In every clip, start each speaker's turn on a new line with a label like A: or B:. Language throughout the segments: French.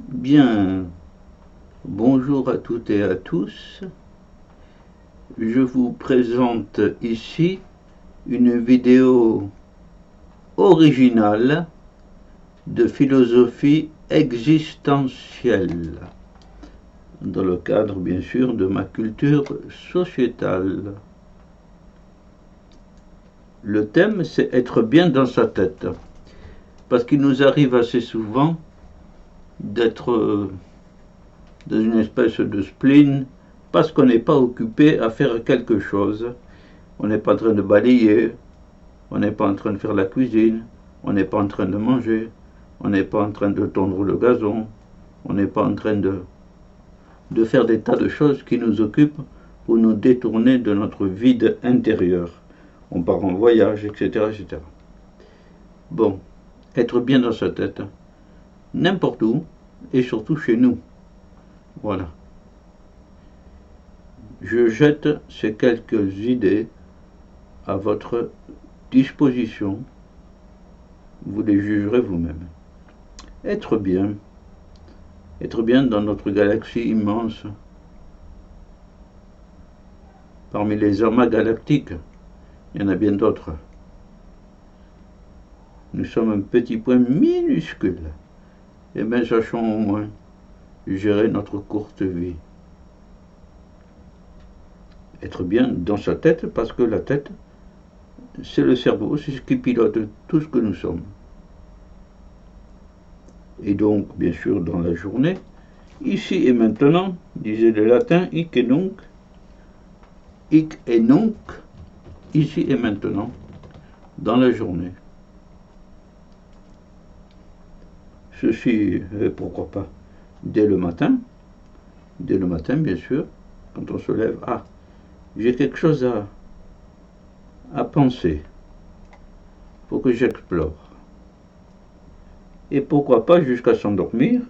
A: Bien, bonjour à toutes et à tous. Je vous présente ici une vidéo originale de philosophie existentielle, dans le cadre bien sûr de ma culture sociétale. Le thème, c'est être bien dans sa tête, parce qu'il nous arrive assez souvent d'être dans une espèce de spleen parce qu'on n'est pas occupé à faire quelque chose. On n'est pas en train de balayer, on n'est pas en train de faire la cuisine, on n'est pas en train de manger, on n'est pas en train de tondre le gazon, on n'est pas en train de faire des tas de choses qui nous occupent pour nous détourner de notre vide intérieur. On part en voyage, etc., etc. Bon, être bien dans sa tête, n'importe où, et surtout chez nous. Voilà. Je jette ces quelques idées à votre disposition. Vous les jugerez vous-même. Être bien dans notre galaxie immense, parmi les amas galactiques, il y en a bien d'autres. Nous sommes un petit point minuscule. Eh bien, sachons au moins gérer notre courte vie. Être bien dans sa tête, parce que la tête, c'est le cerveau, c'est ce qui pilote tout ce que nous sommes. Et donc, bien sûr, dans la journée, ici et maintenant, disait le latin, hic et nunc, ici et maintenant, dans la journée. Ceci, pourquoi pas, dès le matin, bien sûr, quand on se lève, j'ai quelque chose à penser, il faut que j'explore. Et pourquoi pas jusqu'à s'endormir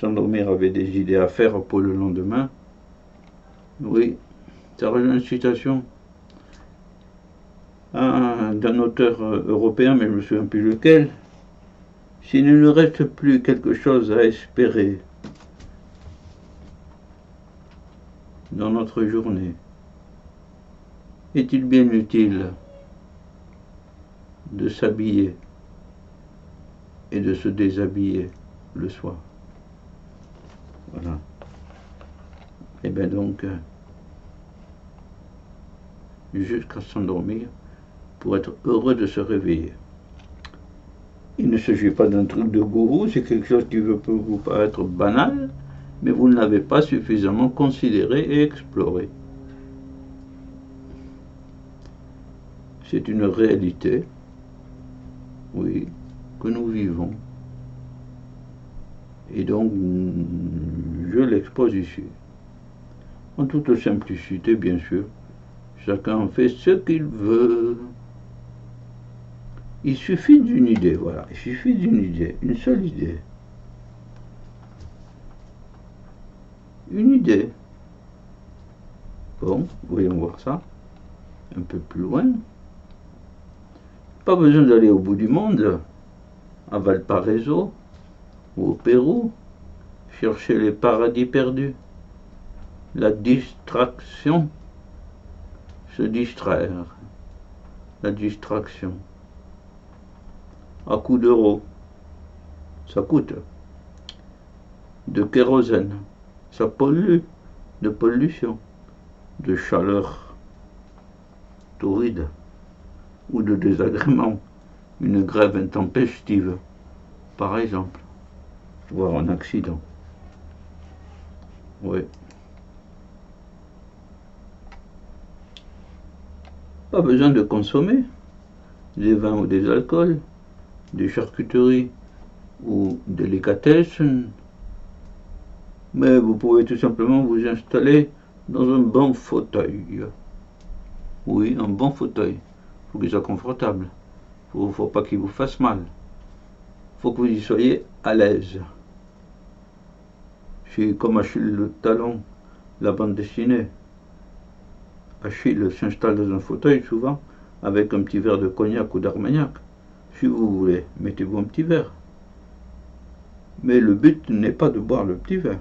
A: avec des idées à faire pour le lendemain. Oui, ça rejoint une citation d'un auteur européen, mais je ne me souviens plus lequel. S'il ne nous reste plus quelque chose à espérer dans notre journée, est-il bien utile de s'habiller et de se déshabiller le soir? Voilà. Et bien donc, jusqu'à s'endormir, pour être heureux de se réveiller. Il ne s'agit pas d'un truc de gourou, c'est quelque chose qui peut vous paraître banal, mais vous ne l'avez pas suffisamment considéré et exploré. C'est une réalité, oui, que nous vivons. Et donc, je l'expose ici. En toute simplicité, bien sûr. Chacun en fait ce qu'il veut. Il suffit d'une idée, voilà. Il suffit d'une idée, une seule idée. Une idée. Bon, voyons voir ça. Un peu plus loin. Pas besoin d'aller au bout du monde, à Valparaiso ou au Pérou, chercher les paradis perdus. La distraction, se distraire, la distraction. À coups d'euros, ça coûte. De kérosène, ça pollue, de pollution, de chaleur torride ou de désagrément, une grève intempestive, par exemple, voire un accident. Oui. Pas besoin de consommer des vins ou des alcools, des charcuteries ou délicatessen, mais vous pouvez tout simplement vous installer dans un bon fauteuil. Oui, un bon fauteuil. Il faut qu'il soit confortable. Il ne faut pas qu'il vous fasse mal. Il faut que vous y soyez à l'aise. C'est comme Achille le Talon, la bande dessinée. Achille s'installe dans un fauteuil souvent avec un petit verre de cognac ou d'armagnac. Si vous voulez, mettez-vous un petit verre. Mais le but n'est pas de boire le petit verre.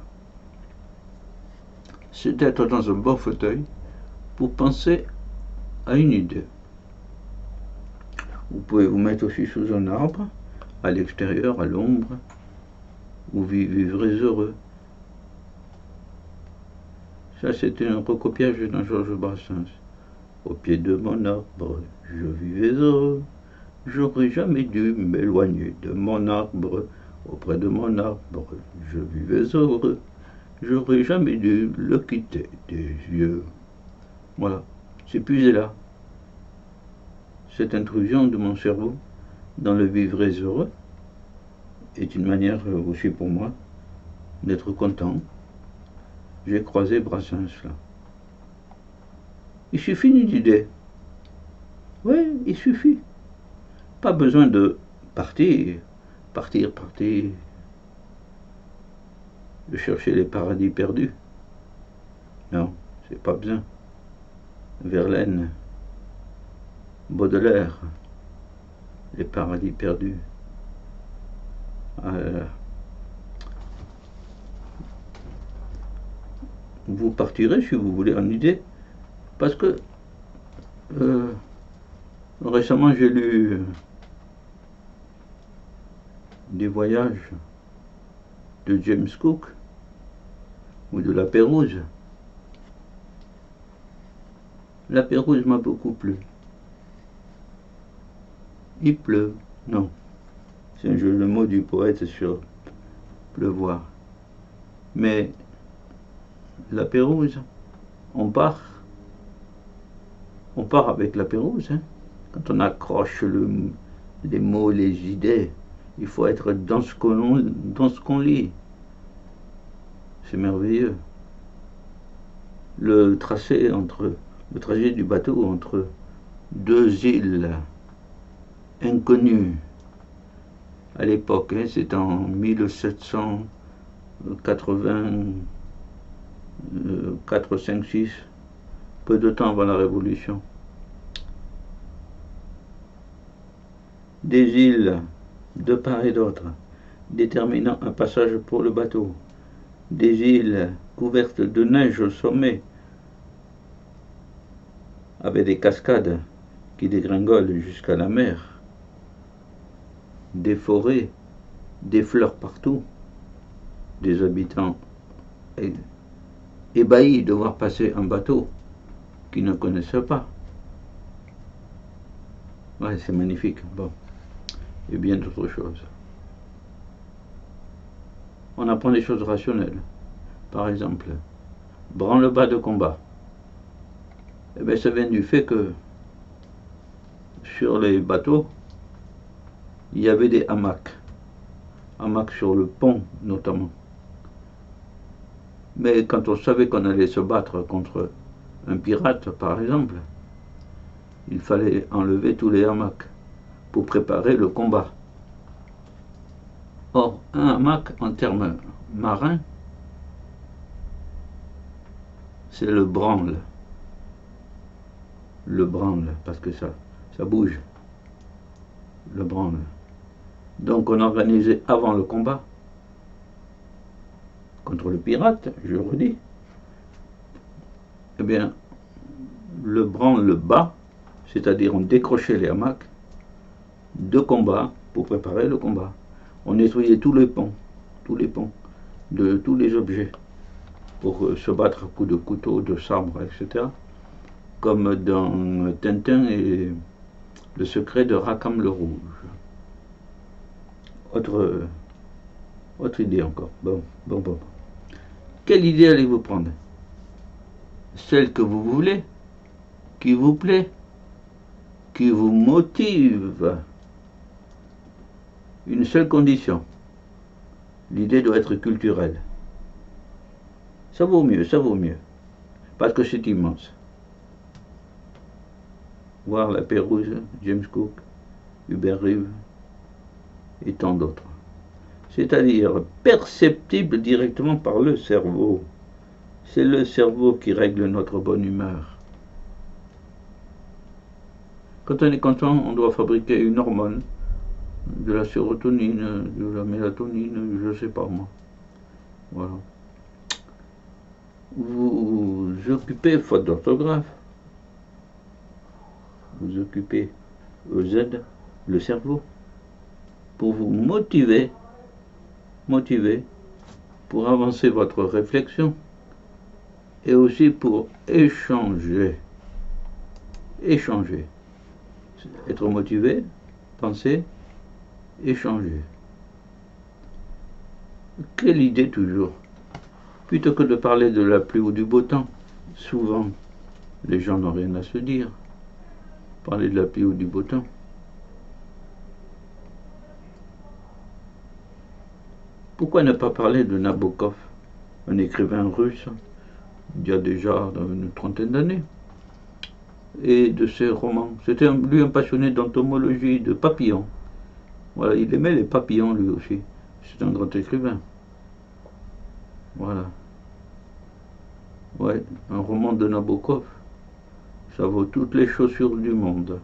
A: C'est d'être dans un bon fauteuil pour penser à une idée. Vous pouvez vous mettre aussi sous un arbre, à l'extérieur, à l'ombre. Vous vivrez heureux. Ça, c'était un recopiage d'un Georges Brassens. Au pied de mon arbre, je vivais heureux. J'aurais jamais dû m'éloigner de mon arbre. Auprès de mon arbre, je vivais heureux. J'aurais jamais dû le quitter des yeux. Voilà, c'est puisé là. Cette intrusion de mon cerveau dans le vivre heureux est une manière aussi pour moi d'être content. J'ai croisé Brassens là. Il suffit d'une idée. Oui, il suffit. Pas besoin de partir, de chercher les paradis perdus. Non, c'est pas besoin. Verlaine, Baudelaire, les paradis perdus. Ah là là. Vous partirez si vous voulez en idée, parce que récemment j'ai lu des voyages de James Cook ou de la Pérouse. La Pérouse m'a beaucoup plu. Il pleut, non. C'est un jeu de mots du poète sur pleuvoir. Mais la Pérouse, on part avec la Pérouse. Hein. Quand on accroche les mots, les idées, il faut être dans ce qu'on lit. C'est merveilleux. Le trajet du bateau entre deux îles inconnues à l'époque, hein, c'est en 1784, 5, 6, peu de temps avant la Révolution. Des îles de part et d'autre, déterminant un passage pour le bateau. Des îles couvertes de neige au sommet, avec des cascades qui dégringolent jusqu'à la mer. Des forêts, des fleurs partout, des habitants ébahis de voir passer un bateau qu'ils ne connaissaient pas. Ouais, c'est magnifique. Bon. Et bien d'autres choses. On apprend des choses rationnelles. Par exemple, branle-bas de combat. Eh bien, ça vient du fait que sur les bateaux, il y avait des hamacs sur le pont notamment. Mais quand on savait qu'on allait se battre contre un pirate, par exemple, il fallait enlever tous les hamacs pour préparer le combat. Or, un hamac en termes marins, c'est le branle. Le branle, parce que ça bouge. Le branle. Donc on organisait avant le combat contre le pirate, je redis. Eh bien, le branle bas, c'est-à-dire on décrochait les hamacs de combat pour préparer le combat. On nettoyait tous les ponts de tous les objets pour se battre à coups de couteau, de sabre, etc. Comme dans Tintin et le secret de Rackham le Rouge. Autre idée encore. Bon. Quelle idée allez-vous prendre? Celle que vous voulez, qui vous plaît, qui vous motive. Une seule condition. L'idée doit être culturelle. Ça vaut mieux. Parce que c'est immense. Voir la Pérouse, James Cook, Hubert Reeves et tant d'autres. C'est-à-dire perceptible directement par le cerveau. C'est le cerveau qui règle notre bonne humeur. Quand on est content, on doit fabriquer une hormone de la sérotonine, de la mélatonine, je sais pas moi. Voilà. Vous occupez, faute d'orthographe, vous occupez EZ, le cerveau, pour vous motiver, pour avancer votre réflexion et aussi pour échanger. Être motivé, penser, échanger. Quelle idée toujours. Plutôt que de parler de la pluie ou du beau temps, souvent les gens n'ont rien à se dire. Parler de la pluie ou du beau temps. Pourquoi ne pas parler de Nabokov, un écrivain russe, il y a déjà une trentaine d'années, et de ses romans. C'était lui un passionné d'entomologie, de papillons. Voilà, il aimait les papillons lui aussi. C'est un grand écrivain. Voilà. Ouais, un roman de Nabokov, ça vaut toutes les chaussures du monde.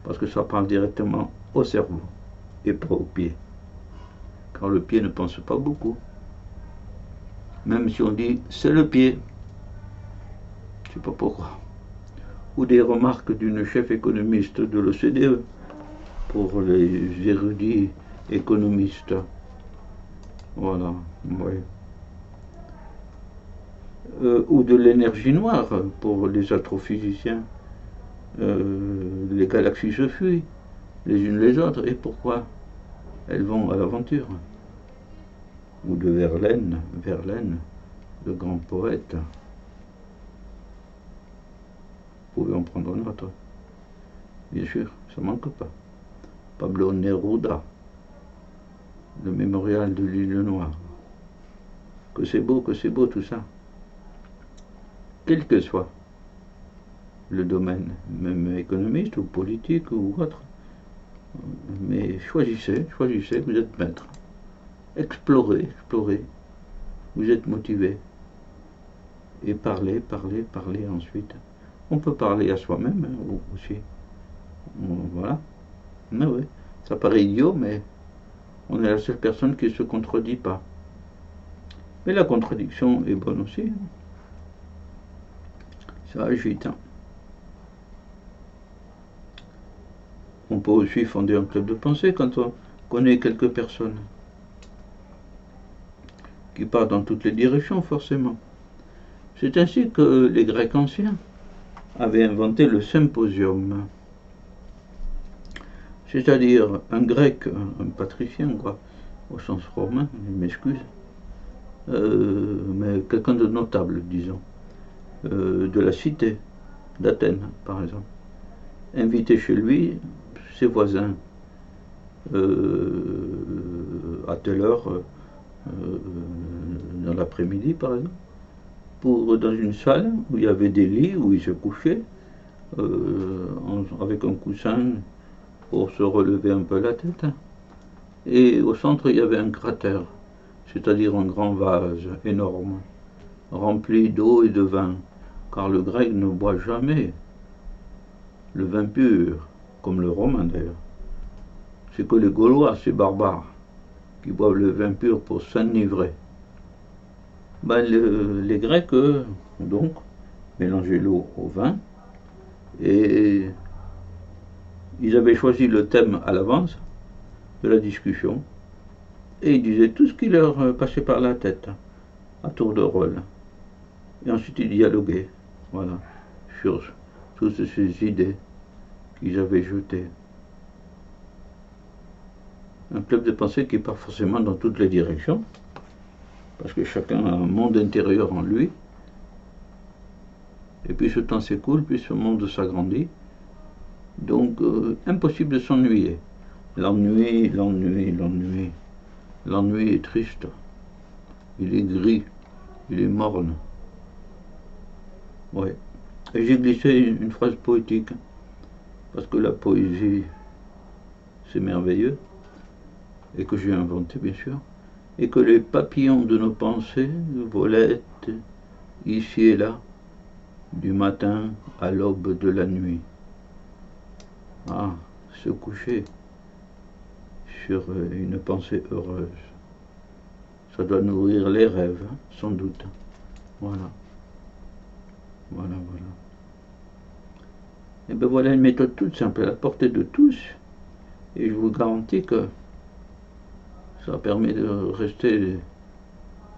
A: Parce que ça parle directement au cerveau et pas au pied. Car le pied ne pense pas beaucoup. Même si on dit c'est le pied. Je sais pas pourquoi. Ou des remarques d'une chef économiste de l'OCDE pour les érudits économistes. Voilà, oui. Ou de l'énergie noire pour les astrophysiciens. Les galaxies se fuient les unes les autres. Et pourquoi? Elles vont à l'aventure. Ou de Verlaine, le grand poète. Vous pouvez en prendre note. Bien sûr, ça ne manque pas. Pablo Neruda, le mémorial de l'île Noire. Que c'est beau tout ça. Quel que soit le domaine, même économiste ou politique ou autre. Mais choisissez, vous êtes maître. Explorez, vous êtes motivé. Et parlez ensuite. On peut parler à soi-même aussi. Voilà. Mais oui, ça paraît idiot, mais on est la seule personne qui ne se contredit pas. Mais la contradiction est bonne aussi. Ça agite. On peut aussi fonder un club de pensée quand on connaît quelques personnes qui partent dans toutes les directions, forcément. C'est ainsi que les Grecs anciens avaient inventé le symposium. C'est-à-dire un grec, un patricien, quoi, au sens romain, je m'excuse, mais quelqu'un de notable, disons, de la cité d'Athènes, par exemple, invité chez lui ses voisins à telle heure, dans l'après-midi, par exemple, dans une salle où il y avait des lits, où ils se couchaient, avec un coussin pour se relever un peu la tête. Et au centre, il y avait un cratère, c'est-à-dire un grand vase énorme, rempli d'eau et de vin, car le grec ne boit jamais le vin pur, comme le romain d'ailleurs. C'est que les Gaulois, ces barbares, qui boivent le vin pur pour s'enivrer. Les Grecs, eux, donc, mélangeaient l'eau au vin, et ils avaient choisi le thème à l'avance de la discussion, et ils disaient tout ce qui leur passait par la tête, à tour de rôle. Et ensuite ils dialoguaient, voilà, sur toutes ces idées qu'ils avaient jetées. Un club de pensée qui part forcément dans toutes les directions, parce que chacun a un monde intérieur en lui, et puis ce temps s'écoule, puis ce monde s'agrandit, donc impossible de s'ennuyer. L'ennui est triste, il est gris, il est morne. Ouais. Et j'ai glissé une phrase poétique, parce que la poésie, c'est merveilleux, et que j'ai inventé bien sûr, et que les papillons de nos pensées volaient ici et là, du matin à l'aube de la nuit. Ah, se coucher, sur une pensée heureuse. Ça doit nourrir les rêves, sans doute. Voilà. Voilà. Et bien voilà une méthode toute simple, à la portée de tous. Et je vous garantis que ça permet de rester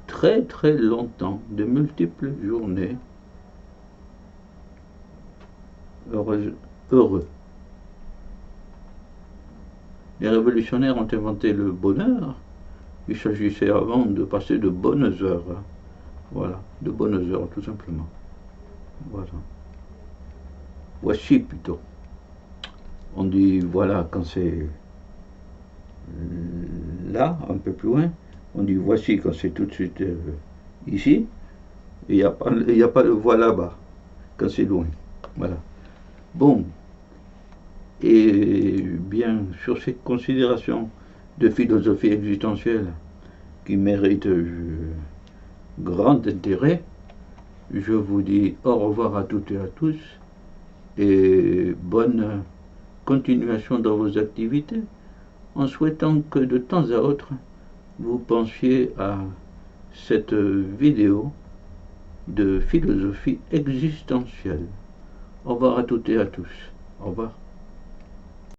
A: très très longtemps, de multiples journées, heureux. Les révolutionnaires ont inventé le bonheur. Il s'agissait avant de passer de bonnes heures. Voilà, de bonnes heures tout simplement. Voilà. Voici plutôt. On dit voilà quand c'est là, un peu plus loin. On dit voici quand c'est tout de suite ici. Et il n'y a pas le voilà bas quand c'est loin. Voilà. Bon. Et bien, sur ces considérations de philosophie existentielle qui méritent grand intérêt, je vous dis au revoir à toutes et à tous et bonne continuation dans vos activités, en souhaitant que de temps à autre vous pensiez à cette vidéo de philosophie existentielle. Au revoir à toutes et à tous. Au revoir.